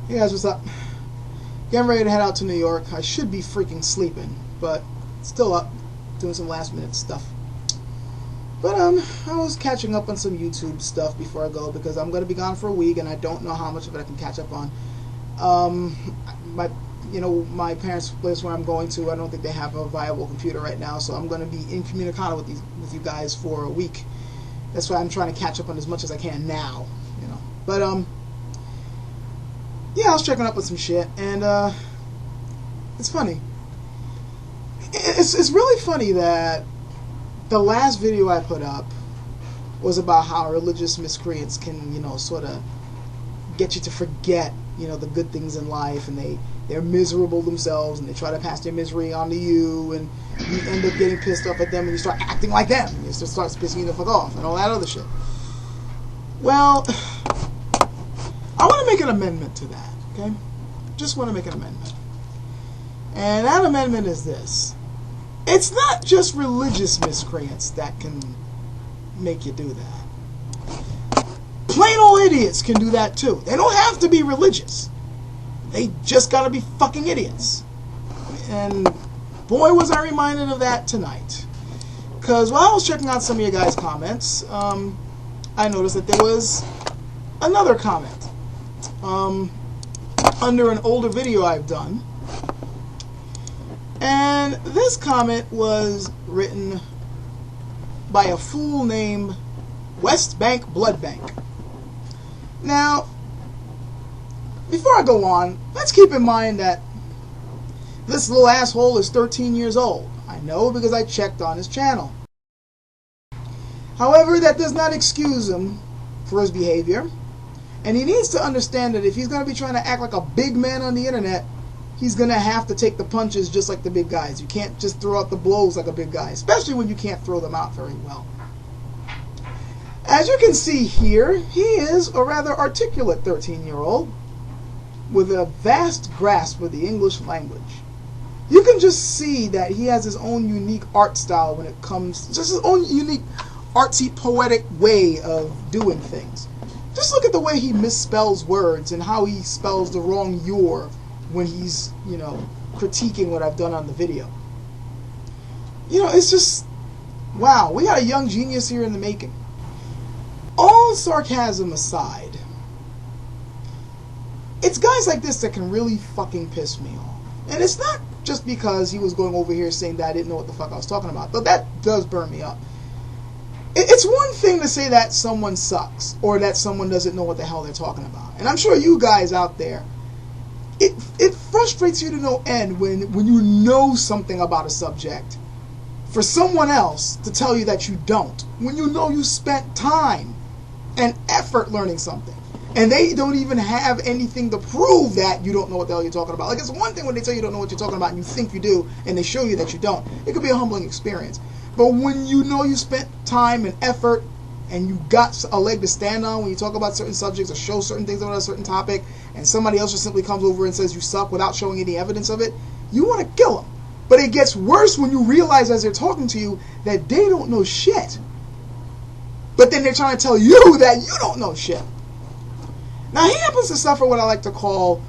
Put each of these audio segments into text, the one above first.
Hey guys, what's up? Getting ready to head out to New York. I should be freaking sleeping, but still up, doing some last minute stuff. But I was catching up on some YouTube stuff before I go because I'm gonna be gone for a week and I don't know how much of it I can catch up on. My parents' place where I'm going to, I don't think they have a viable computer right now, so I'm gonna be incommunicado with you guys for a week. That's why I'm trying to catch up on as much as I can now, you know. But yeah, I was checking up on some shit, and it's funny. It's really funny that the last video I put up was about how religious miscreants can, you know, sort of get you to forget, you know, the good things in life, and they're miserable themselves, and they try to pass their misery on to you, and you end up getting pissed off at them, and you start acting like them, and it starts pissing you the fuck off, and all that other shit. Well, I want to make an amendment to that, okay? Just want to make an amendment. And that amendment is this. It's not just religious miscreants that can make you do that. Plain old idiots can do that too. They don't have to be religious. They just gotta be fucking idiots. And boy, was I reminded of that tonight. Because while I was checking out some of your guys' comments, I noticed that there was another comment under an older video I've done. And this comment was written by a fool named West Bank Blood Bank. Now, before I go on, let's keep in mind that this little asshole is 13 years old. I know because I checked on his channel. However, that does not excuse him for his behavior. And he needs to understand that if he's going to be trying to act like a big man on the internet, he's going to have to take the punches just like the big guys. You can't just throw out the blows like a big guy, especially when you can't throw them out very well. As you can see here, he is a rather articulate 13-year-old with a vast grasp of the English language. You can just see that he has his own unique art style when it comes, just his own unique artsy, poetic way of doing things. Just look at the way he misspells words and how he spells the wrong your when he's, you know, critiquing what I've done on the video. You know, it's just, wow, we got a young genius here in the making. All sarcasm aside, it's guys like this that can really fucking piss me off. And it's not just because he was going over here saying that I didn't know what the fuck I was talking about, though that does burn me up. It's one thing to say that someone sucks, or that someone doesn't know what the hell they're talking about. And I'm sure you guys out there, it frustrates you to no end when you know something about a subject for someone else to tell you that you don't. When you know you spent time and effort learning something, and they don't even have anything to prove that you don't know what the hell you're talking about. Like, it's one thing when they tell you don't know what you're talking about and you think you do, and they show you that you don't. It could be a humbling experience. But when you know you spent time and effort and you got a leg to stand on when you talk about certain subjects or show certain things about a certain topic, and somebody else just simply comes over and says you suck without showing any evidence of it, you want to kill them. But it gets worse when you realize as they're talking to you that they don't know shit. But then they're trying to tell you that you don't know shit. Now, he happens to suffer what I like to call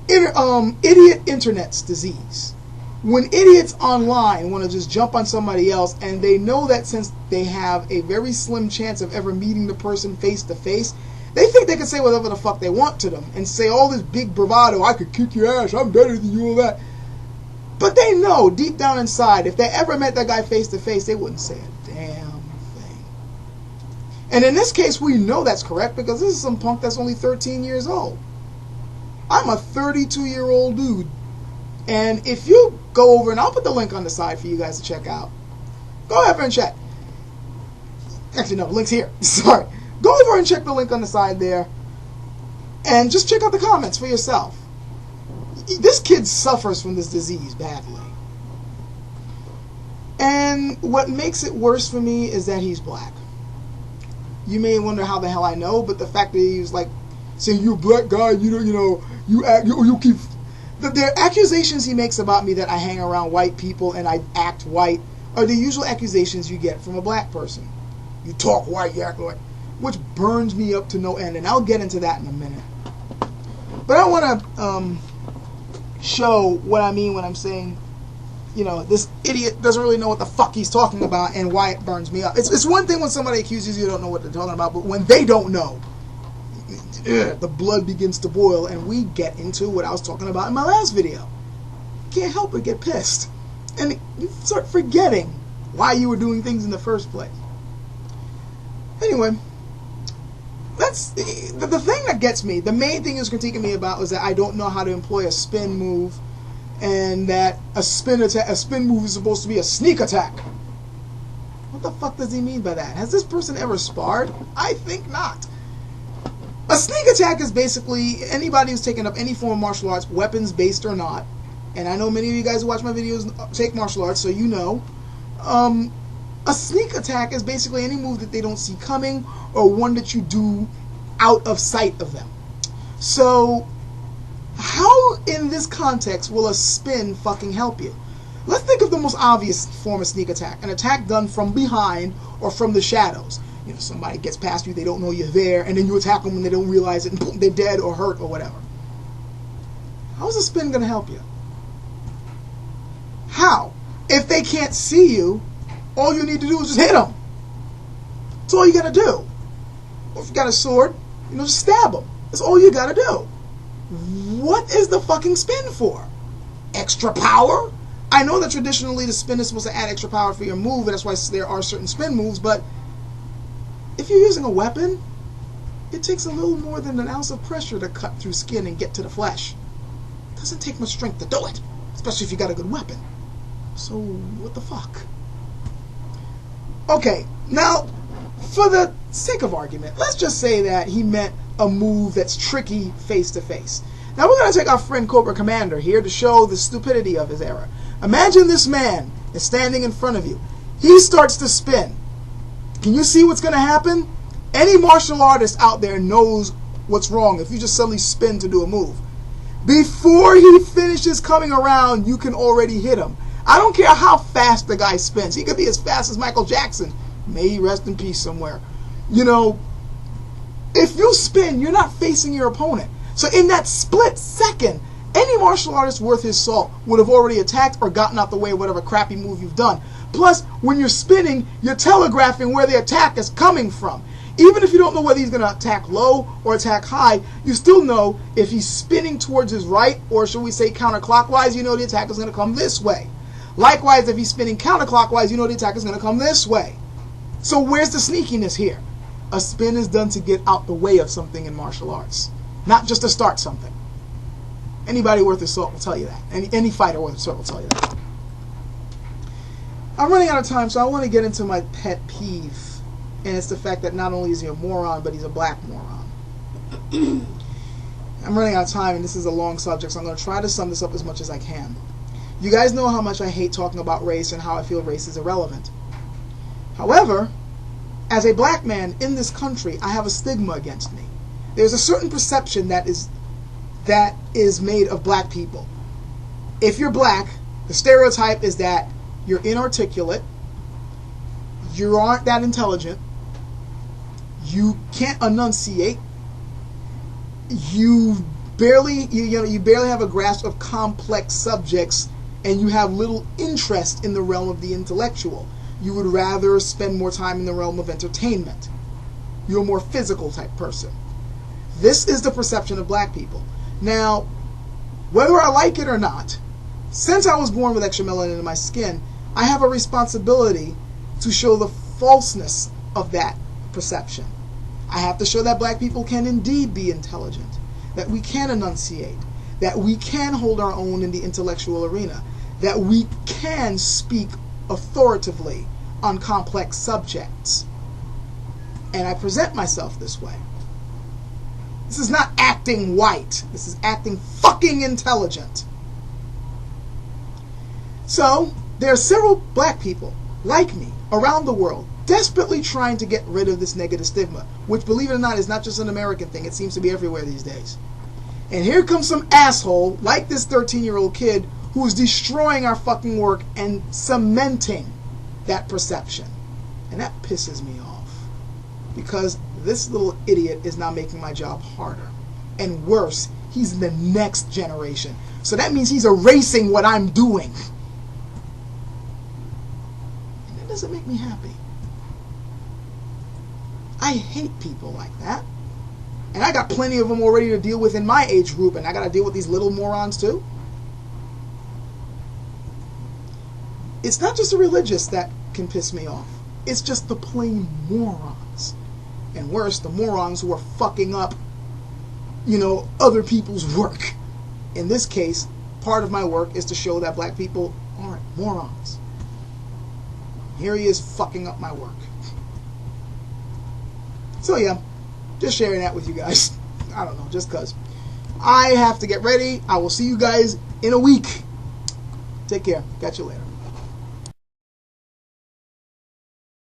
idiot internet's disease. When idiots online want to just jump on somebody else, and they know that since they have a very slim chance of ever meeting the person face to face, they think they can say whatever the fuck they want to them and say all this big bravado, I could kick your ass, I'm better than you, all that. But they know deep down inside, if they ever met that guy face to face, they wouldn't say a damn thing. And in this case, we know that's correct because this is some punk that's only 13 years old. I'm a 32-year-old dude. And if you go over, and I'll put the link on the side for you guys to check out. Go over and check. Actually, no, the link's here. Sorry. Go over and check the link on the side there. And just check out the comments for yourself. This kid suffers from this disease badly. And what makes it worse for me is that he's black. You may wonder how the hell I know, but the fact that he was like, saying, you black guy, you keep... The accusations he makes about me that I hang around white people and I act white are the usual accusations you get from a black person. You talk white, you act white. Which burns me up to no end, and I'll get into that in a minute. But I want to show what I mean when I'm saying, you know, this idiot doesn't really know what the fuck he's talking about and why it burns me up. It's one thing when somebody accuses you don't know what they're talking about, but when they don't know, the blood begins to boil, and we get into what I was talking about in my last video. Can't help but get pissed. And you start forgetting why you were doing things in the first place. Anyway, that's the thing that gets me. The main thing he was critiquing me about was that I don't know how to employ a spin move, and that a spin move is supposed to be a sneak attack. What the fuck does he mean by that? Has this person ever sparred? I think not. A sneak attack is basically anybody who's taken up any form of martial arts, weapons based or not. And I know many of you guys who watch my videos take martial arts, so you know. A sneak attack is basically any move that they don't see coming, or one that you do out of sight of them. So, how in this context will a spin fucking help you? Let's think of the most obvious form of sneak attack. An attack done from behind or from the shadows. You know, somebody gets past you, they don't know you're there, and then you attack them when they don't realize it, and boom, they're dead or hurt or whatever. How's a spin going to help you? How? If they can't see you, all you need to do is just hit them. That's all you got to do. Or if you got a sword, you know, just stab them. That's all you got to do. What is the fucking spin for? Extra power? I know that traditionally the spin is supposed to add extra power for your move, and that's why there are certain spin moves, but if you're using a weapon, it takes a little more than an ounce of pressure to cut through skin and get to the flesh. It doesn't take much strength to do it, especially if you got a good weapon. So, what the fuck? Okay, now, for the sake of argument, let's just say that he meant a move that's tricky face-to-face. Now, we're going to take our friend Cobra Commander here to show the stupidity of his era. Imagine this man is standing in front of you. He starts to spin. Can you see what's going to happen? Any martial artist out there knows what's wrong if you just suddenly spin to do a move. Before he finishes coming around, you can already hit him. I don't care how fast the guy spins. He could be as fast as Michael Jackson. May he rest in peace somewhere. You know, if you spin, you're not facing your opponent. So in that split second, any martial artist worth his salt would have already attacked or gotten out the way of whatever crappy move you've done. Plus, when you're spinning, you're telegraphing where the attack is coming from. Even if you don't know whether he's going to attack low or attack high, you still know if he's spinning towards his right, or should we say counterclockwise, you know the attack is going to come this way. Likewise, if he's spinning counterclockwise, you know the attack is going to come this way. So where's the sneakiness here? A spin is done to get out the way of something in martial arts, not just to start something. Anybody worth his salt will tell you that. Any fighter worth his salt will tell you that. I'm running out of time, so I want to get into my pet peeve. And it's the fact that not only is he a moron, but he's a black moron. I'm running out of time, and this is a long subject, so I'm going to try to sum this up as much as I can. You guys know how much I hate talking about race and how I feel race is irrelevant. However, as a black man in this country, I have a stigma against me. There's a certain perception that is made of black people. If you're black, the stereotype is that you're inarticulate, you aren't that intelligent, you can't enunciate, you barely have a grasp of complex subjects, and you have little interest in the realm of the intellectual. You would rather spend more time in the realm of entertainment. You're a more physical type person. This is the perception of black people. Now, whether I like it or not, since I was born with extra melanin in my skin, I have a responsibility to show the falseness of that perception. I have to show that black people can indeed be intelligent, that we can enunciate, that we can hold our own in the intellectual arena, that we can speak authoritatively on complex subjects. And I present myself this way. This is not acting white. This is acting fucking intelligent. So, there are several black people like me around the world desperately trying to get rid of this negative stigma, which, believe it or not, is not just an American thing. It seems to be everywhere these days. And here comes some asshole like this 13-year-old kid who is destroying our fucking work and cementing that perception. And that pisses me off. Because this little idiot is now making my job harder. And worse, He's in the next generation. So that means he's erasing what I'm doing. And that doesn't make me happy. I hate people like that. And I got plenty of them already to deal with in my age group, and I got to deal with these little morons too. It's not just the religious that can piss me off. It's just the plain morons. And worse, the morons who are fucking up, other people's work. In this case, part of my work is to show that black people aren't morons. Here he is fucking up my work. So yeah, just sharing that with you guys. I don't know, just because. I have to get ready. I will see you guys in a week. Take care. Catch you later.